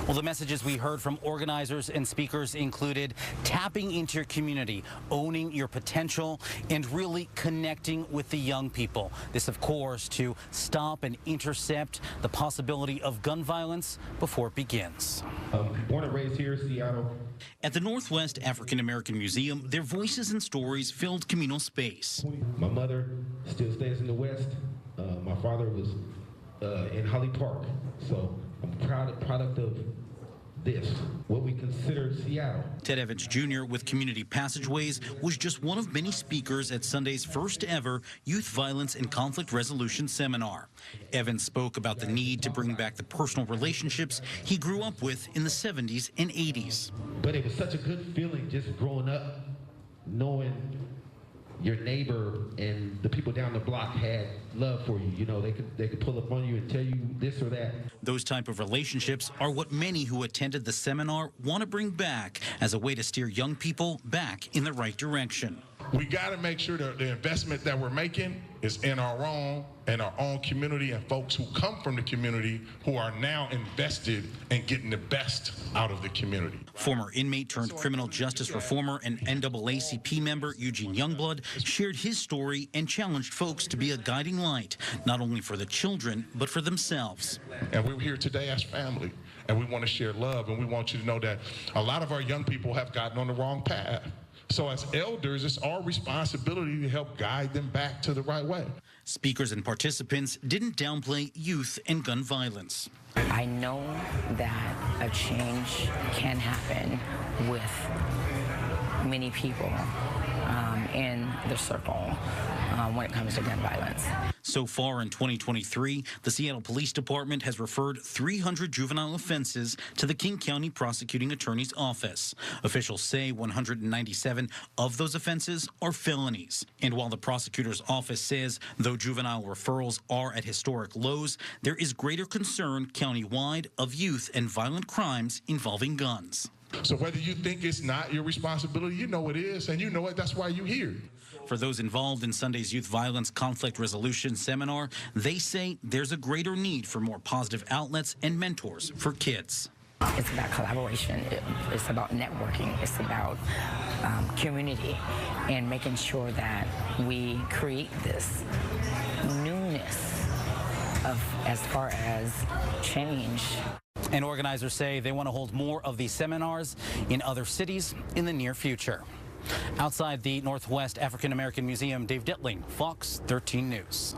Well, the messages we heard from organizers and speakers included tapping into your community, owning your potential, and really connecting with the young people. This, of course, to stop and intercept the possibility of gun violence before it begins. Born and raised here in Seattle. At the Northwest African American Museum, their voices and stories filled communal space. My mother still stays in the West. My father was in Holly Park, so I'm proud product of this, what we consider Seattle. Ted Evans Jr. with Community Passageways was just one of many speakers at Sunday's first ever Youth Violence and Conflict Resolution Seminar. Evans spoke about the need to bring back the personal relationships he grew up with in the 70s and 80s. But it was such a good feeling just growing up, knowing your neighbor and the people down the block had love for you. You know, they could pull up on you and tell you this or that. Those type of relationships are what many who attended the seminar want to bring back as a way to steer young people back in the right direction. We got to make sure that the investment that we're making is in our own community and folks who come from the community who are now invested in getting the best out of the community. Former inmate turned criminal justice reformer and NAACP member Eugene Youngblood shared his story and challenged folks to be a guiding light, not only for the children, but for themselves. And we're here today as family, and we want to share love, and we want you to know that a lot of our young people have gotten on the wrong path. So as elders, it's our responsibility to help guide them back to the right way. Speakers and participants didn't downplay youth and gun violence. I know that a change can happen with many people in the circle when it comes to gun violence. So far in 2023, the Seattle Police Department has referred 300 juvenile offenses to the King County Prosecuting Attorney's Office. Officials say 197 of those offenses are felonies. And while the prosecutor's office says though juvenile referrals are at historic lows, there is greater concern countywide of youth and violent crimes involving guns. So whether you think it's not your responsibility, you know it is, and you know it, that's why you're here. For those involved in Sunday's Youth Violence Conflict Resolution Seminar, they say there's a greater need for more positive outlets and mentors for kids. It's about collaboration, it's about networking, it's about community, and making sure that we create this newness of as far as change. And organizers say they want to hold more of these seminars in other cities in the near future. Outside the Northwest African American Museum, Dave Detling, Fox 13 News.